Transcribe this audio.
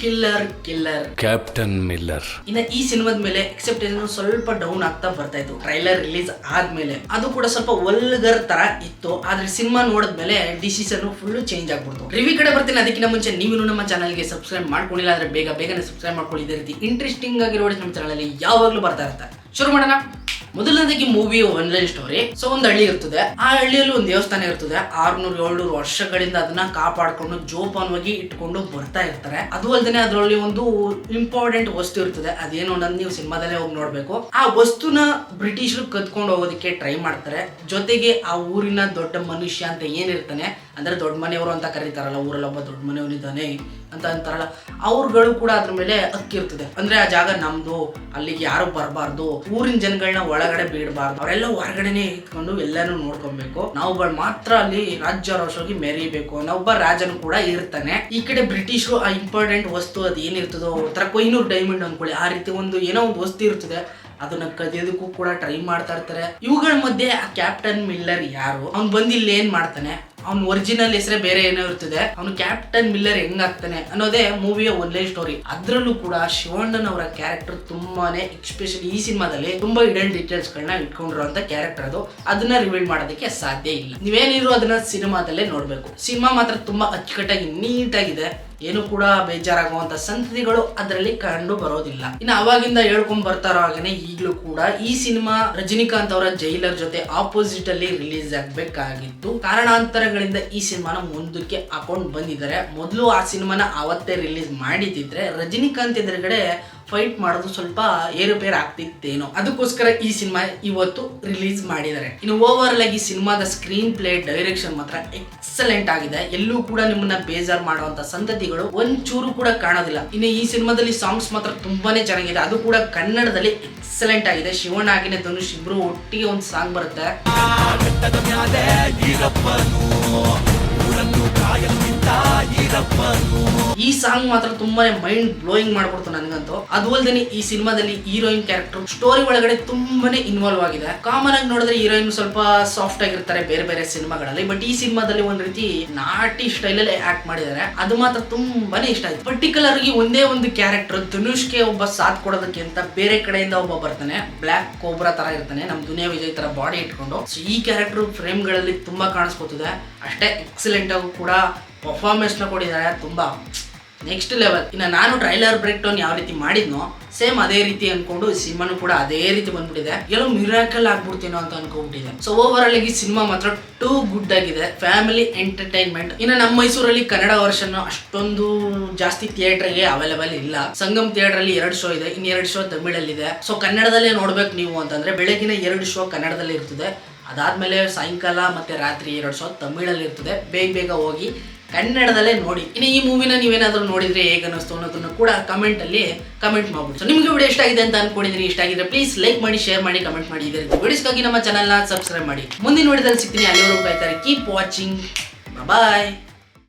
Killer captain Miller. ಇನ್ನ ಈ ಸಿನಿಮಾದ ಮೇಲೆ ಎಕ್ಸೆಪ್ಟೇಷನ್ ಸ್ವಲ್ಪ ಡೌನ್ ಆಗ್ತಾ ಬರ್ತಾ ಇತ್ತು. ಟ್ರೈಲರ್ ರಿಲೀಸ್ ಆದ್ಮೇಲೆ ಅದು ಕೂಡ ಸ್ವಲ್ಪ ವಲ್ಗರ್ ತರ ಇತ್ತು. ಆದ್ರೆ ಸಿನಿಮಾ ನೋಡಿದ್ಮೇಲೆ ಡಿಸಿಷನ್ ಫುಲ್ ಚೇಂಜ್ ಆಗ್ಬಿಡ್ತು. ರಿವ್ಯೂ ಕಡೆ ಬರ್ತೀನಿ. ಅದಕ್ಕಿಂತ ಮುಂಚೆ ನೀವು ನಮ್ಮ ಚಾನಲ್ಗೆ ಸಬ್ಸ್ಕ್ರೈಬ್ ಮಾಡ್ಕೊಂಡಿಲ್ಲ ಅಂದ್ರೆ ಬೇಗನೆ ಸಬ್ಸ್ಕ್ರೈಬ್ ಮಾಡ್ಕೊಳ್ಳಿ. ಇದೇ ರೀತಿ ಇಂಟ್ರೆಸ್ಟಿಂಗ್ ಆಗಿರೋ ನಮ್ಮ ಚಾನಲ್ ಅಲ್ಲಿ ಯಾವಾಗ್ಲೂ ಬರ್ತಾ ಇರುತ್ತೆ. ಶುರು ಮಾಡೋಣ. ಮೊದಲನೇದಾಗಿ ಮೂವಿ ಒನ್ಲೈನ್ ಸ್ಟೋರಿ. ಸೊ ಒಂದು ಹಳ್ಳಿ ಇರ್ತದೆ. ಆ ಹಳ್ಳಿಯಲ್ಲಿ ಒಂದು ದೇವಸ್ಥಾನ ಇರ್ತದೆ. 600-700 ವರ್ಷಗಳಿಂದ ಅದನ್ನ ಕಾಪಾಡ್ಕೊಂಡು ಜೋಪಾನವಾಗಿ ಇಟ್ಕೊಂಡು ಬರ್ತಾ ಇರ್ತಾರೆ. ಅದು ಅಲ್ಲದೆ ಅದರಲ್ಲಿ ಒಂದು ಇಂಪಾರ್ಟೆಂಟ್ ವಸ್ತು ಇರ್ತದೆ. ಅದೇನು ಅನ್ನೋದು ನೀವು ಸಿನಿಮಾದಲ್ಲೇ ಹೋಗಿ ನೋಡ್ಬೇಕು. ಆ ವಸ್ತುನ ಬ್ರಿಟಿಷರು ಕದ್ಕೊಂಡು ಹೋಗೋದಕ್ಕೆ ಟ್ರೈ ಮಾಡ್ತಾರೆ. ಜೊತೆಗೆ ಆ ಊರಿನ ದೊಡ್ಡ ಮನುಷ್ಯ ಅಂತ ಏನಿರ್ತಾನೆ, ಅಂದ್ರೆ ದೊಡ್ಡ ಮನೆಯವರು ಅಂತ ಕರೀತಾರಲ್ಲ, ಊರಲ್ಲಿ ಒಬ್ಬ ದೊಡ್ಡ ಮನೆಯವನಿದ್ದಾನೆ ಅಂತ ಅಂತಾರಲ್ಲ, ಅವ್ರುಗಳು ಕೂಡ ಅದ್ರ ಮೇಲೆ ಹಕ್ಕಿರ್ತದೆ. ಅಂದ್ರೆ ಆ ಜಾಗ ನಮ್ದು, ಅಲ್ಲಿಗೆ ಯಾರು ಬರಬಾರ್ದು, ಊರಿನ ಜನಗಳನ್ನ ಒಳಗಡೆ ಬಿಡಬಾರ್ದು, ಅವರೆಲ್ಲ ಹೊರಗಡೆನೆ ಇಟ್ಕೊಂಡು ಎಲ್ಲಾನು ನೋಡ್ಕೊಬೇಕು, ನಾವುಗಳು ಮಾತ್ರ ಅಲ್ಲಿ ರಾಜ್ಯಾರೋಷವಾಗಿ ಮೆರೀಬೇಕು ಅನ್ನೋ ಒಬ್ಬ ರಾಜನು ಕೂಡ ಇರ್ತಾನೆ. ಈ ಕಡೆ ಬ್ರಿಟಿಷರು ಆ ಇಂಪಾರ್ಟೆಂಟ್ ವಸ್ತು ಅದು ಏನಿರ್ತದೋ, ತರ ಕೊಹಿನೂರ್ ಡೈಮಂಡ್ ಅನ್ಕೊಳ್ಳಿ, ಆ ರೀತಿ ಒಂದು ಏನೋ ಒಂದು ವಸ್ತು ಇರ್ತದೆ, ಅದನ್ನ ಕದಿಯೋದಕ್ಕೂ ಕೂಡ ಟ್ರೈ ಮಾಡ್ತಾ ಇರ್ತಾರೆ. ಇವುಗಳ ಮಧ್ಯೆ ಆ ಕ್ಯಾಪ್ಟನ್ ಮಿಲ್ಲರ್ ಯಾರು, ಅವ್ನು ಬಂದು ಇಲ್ಲಿ ಏನ್ ಮಾಡ್ತಾನೆ, ಅವ್ನ ಒರಿಜಿನಲ್ ಹೆಸರೇ ಬೇರೆ ಏನೋ ಇರ್ತದೆ, ಅವನು ಕ್ಯಾಪ್ಟನ್ ಮಿಲ್ಲರ್ ಹೆಂಗಾಗ್ತಾನೆ ಅನ್ನೋದೇ ಮೂವಿಯ ಒನ್ಲೈನ್ ಸ್ಟೋರಿ. ಅದ್ರಲ್ಲೂ ಕೂಡ ಶಿವಣ್ಣನ್ ಅವರ ಕ್ಯಾರೆಕ್ಟರ್ ತುಂಬಾನೇ, ಎಸ್ಪೆಷಲಿ ಈ ಸಿನಿಮಾದಲ್ಲಿ ತುಂಬಾ ಹಿಡನ್ ಡೀಟೇಲ್ಸ್ ಗಳನ್ನ ಇಟ್ಕೊಂಡಿರುವಂತ ಕ್ಯಾರೆಕ್ಟರ್ ಅದು. ಅದನ್ನ ರಿವೀಲ್ ಮಾಡೋದಕ್ಕೆ ಸಾಧ್ಯ ಇಲ್ಲ. ನೀವೇನಿರೋ ಅದನ್ನ ಸಿನಿಮಾದಲ್ಲೇ ನೋಡ್ಬೇಕು. ಸಿನಿಮಾ ಮಾತ್ರ ತುಂಬಾ ಅಚ್ಚುಕಟ್ಟಾಗಿ ನೀಟಾಗಿದೆ. ಏನು ಕೂಡ ಬೇಜಾರಾಗುವಂತ ಸಂಗತಿಗಳು ಅದರಲ್ಲಿ ಕಂಡು ಬರೋದಿಲ್ಲ. ಇನ್ನು ಅವಾಗಿಂದ ಹೇಳ್ಕೊಂಡ್ ಬರ್ತಾರೋ ಹಾಗೇನೆ ಈಗಲೂ ಕೂಡ ಈ ಸಿನಿಮಾ ರಜನಿಕಾಂತ್ ಅವರ ಜೈಲರ್ ಜೊತೆ ಆಪೋಸಿಟ್ ಅಲ್ಲಿ ರಿಲೀಸ್ ಆಗ್ಬೇಕಾಗಿತ್ತು. ಕಾರಣಾಂತರಗಳಿಂದ ಈ ಸಿನಿಮಾನ ಮುಂದಕ್ಕೆ ಹಾಕೊಂಡು ಬಂದಿದ್ದಾರೆ. ಮೊದಲು ಆ ಸಿನಿಮಾನ ಅವತ್ತೇ ರಿಲೀಸ್ ಮಾಡಿದಿದ್ರೆ ರಜನಿಕಾಂತ್ ಎದುರುಗಡೆ ಫೈಟ್ ಮಾಡೋದು ಸ್ವಲ್ಪ ಏರುಪೇರು ಆಗ್ತಿತ್ತೇನೋ. ಅದಕ್ಕೋಸ್ಕರ ಈ ಸಿನಿಮಾ ಇವತ್ತು ರಿಲೀಸ್ ಮಾಡಿದ್ದಾರೆ. ಇನ್ನು ಓವರ್ ಆಗಿ ಸಿನಿಮಾದ ಸ್ಕ್ರೀನ್ ಪ್ಲೇ, ಡೈರೆಕ್ಷನ್ ಮಾತ್ರ ಎಕ್ಸಲೆಂಟ್ ಆಗಿದೆ. ಎಲ್ಲೂ ಕೂಡ ನಿಮ್ಮನ್ನ ಬೇಜಾರ್ ಮಾಡುವಂತ ಸಂಗತಿಗಳು ಒಂಚೂರು ಕೂಡ ಕಾಣೋದಿಲ್ಲ. ಇನ್ನು ಈ ಸಿನಿಮಾದಲ್ಲಿ ಸಾಂಗ್ಸ್ ಮಾತ್ರ ತುಂಬಾನೇ ಚೆನ್ನಾಗಿದೆ. ಅದು ಕೂಡ ಕನ್ನಡದಲ್ಲಿ ಎಕ್ಸಲೆಂಟ್ ಆಗಿದೆ. ಶಿವಣ್ಣ ಹಾಗೇನೆ ಧನುಷ್ ಇಬ್ರು ಒಟ್ಟಿಗೆ ಒಂದು ಸಾಂಗ್ ಬರುತ್ತೆ. ಈ ಸಾಂಗ್ ಮಾತ್ರ ತುಂಬಾನೇ ಮೈಂಡ್ ಬ್ಲೋಯಿಂಗ್ ಮಾಡ್ಕೊಡ್ತು ನನಗಂತೂ. ಅದು ಅಲ್ಲದೆ ಈ ಸಿನಿಮಾದಲ್ಲಿ ಹೀರೋಯಿನ್ ಕ್ಯಾರೆಕ್ಟರ್ ಸ್ಟೋರಿ ಒಳಗಡೆ ತುಂಬಾನೇ ಇನ್ವಾಲ್ವ್ ಆಗಿದೆ. ಕಾಮನ್ ಆಗಿ ನೋಡಿದ್ರೆ ಹೀರೋಯಿನ್ ಸ್ವಲ್ಪ ಸಾಫ್ಟ್ ಆಗಿರ್ತಾರೆ ಬೇರೆ ಸಿನಿಮಾಗಳಲ್ಲಿ, ಬಟ್ ಈ ಸಿನಿಮಾದಲ್ಲಿ ಒಂದ್ ರೀತಿ ನಾಟಿ ಸ್ಟೈಲ್ ಅಲ್ಲಿ ಆಕ್ಟ್ ಮಾಡಿದ್ದಾರೆ. ಅದು ಮಾತ್ರ ತುಂಬಾನೇ ಇಷ್ಟ ಆಯ್ತು. ಪರ್ಟಿಕ್ಯುಲರ್ ಆಗಿ ಒಂದೇ ಒಂದು ಕ್ಯಾರೆಕ್ಟರ್ ಧನುಷ್ಗೆ ಒಬ್ಬ ಸಾಥ್ ಕೊಡೋದಕ್ಕೆ ಅಂತ ಬೇರೆ ಕಡೆಯಿಂದ ಒಬ್ಬ ಬರ್ತಾನೆ. ಬ್ಲಾಕ್ ಕೋಬ್ರಾ ತರ ಇರ್ತಾನೆ, ನಮ್ ದುನಿಯಾ ವಿಜಯ್ ತರ ಬಾಡಿ ಇಟ್ಕೊಂಡು. ಸೊ ಈ ಕ್ಯಾರೆಕ್ಟರ್ ಫ್ರೇಮ್ ಗಳಲ್ಲಿ ತುಂಬಾ ಕಾಣಿಸ್ಕೊತಿದೆ. ಅಷ್ಟೇ ಎಕ್ಸಲೆಂಟ್ ಆಗಿ ಕೂಡ ಪರ್ಫಾರ್ಮೆನ್ಸ್ ನ ಕೊಟ್ಟಿದ್ದಾರೆ, ತುಂಬಾ ನೆಕ್ಸ್ಟ್ ಲೆವೆಲ್. ಇನ್ನು ನಾನು ಟ್ರೈಲರ್ ಬ್ರೇಕ್ ಡೌನ್ ಯಾವ ರೀತಿ ಮಾಡಿದ್ನೋ ಸೇಮ್ ಅದೇ ರೀತಿ ಅನ್ಕೊಂಡು ಸಿನಿಮಾನು ಕೂಡ ಅದೇ ರೀತಿ ಬಂದ್ಬಿಟ್ಟಿದೆ. ಎಲ್ಲೋ ಮಿರಾಕಲ್ ಆಗ್ಬಿಡ್ತೀನೋ ಅಂತ ಅನ್ಕೊಂಡ್ಬಿಟ್ಟಿದೆ. ಸೊ ಓವರ್ ಆಗಿ ಸಿನಿಮಾ ಮಾತ್ರ ಟೂ ಗುಡ್ ಆಗಿದೆ, ಫ್ಯಾಮಿಲಿ ಎಂಟರ್ಟೈನ್ಮೆಂಟ್. ಇನ್ನು ನಮ್ಮ ಮೈಸೂರಲ್ಲಿ ಕನ್ನಡ ವರ್ಷನ್ ಅಷ್ಟೊಂದು ಜಾಸ್ತಿ ಥಿಯೇಟರ್ಗೆ ಅವೈಲೇಬಲ್ ಇಲ್ಲ. ಸಂಗಮ್ ಥಿಯೇಟರ್ ಅಲ್ಲಿ 2 ಶೋ ಇದೆ, ಇನ್ನು 2 ಶೋ ತಮಿಳಲ್ಲಿ ಇದೆ. ಸೊ ಕನ್ನಡದಲ್ಲೇ ನೋಡ್ಬೇಕು ನೀವು ಅಂತಂದ್ರೆ ಬೆಳಗಿನ 2 ಶೋ ಕನ್ನಡದಲ್ಲಿ ಇರ್ತದೆ. ಅದಾದ್ಮೇಲೆ ಸಾಯಂಕಾಲ ಮತ್ತೆ ರಾತ್ರಿ 2 ಶೋ ತಮಿಳಲ್ಲಿ ಇರ್ತದೆ. ಬೇಗ ಹೋಗಿ ಕನ್ನಡದಲ್ಲೇ ನೋಡಿ. ಇನ್ನು ಈ ಮೂವಿನ ನೀವೇನಾದ್ರೂ ನೋಡಿದ್ರೆ ಹೇಗೆ ಅನ್ನಿಸ್ತು ಅನ್ನೋದನ್ನು ಕೂಡ ಕಮೆಂಟ್ ಅಲ್ಲಿ ಕಮೆಂಟ್ ಮಾಡ್ಬಿಟ್ಟು. ನಿಮ್ಗೆ ವಿಡಿಯೋ ಇಷ್ಟ ಆಗಿದೆ ಅಂತ ಅನ್ಕೊಂಡಿದ್ದೀನಿ. ಇಷ್ಟ ಆಗಿದ್ರೆ ಪ್ಲೀಸ್ ಲೈಕ್ ಮಾಡಿ, ಶೇರ್ ಮಾಡಿ, ಕಮೆಂಟ್ ಮಾಡಿ. ಇದೇ ರೀತಿ ವಿಡಿಯೋಸ್ಗಾಗಿ ನಮ್ಮ ಚಾನಲ್ನ ಸಬ್ಸ್ಕ್ರೈಬ್ ಮಾಡಿ. ಮುಂದಿನ ವಿಡಿಯೋದಲ್ಲಿ ಸಿಗ್ತೀನಿ. ಅಲ್ಲಿವರೆಗೂ ಕಾಯ್ತಾರೆ. Keep watching. ಬಾಯ್.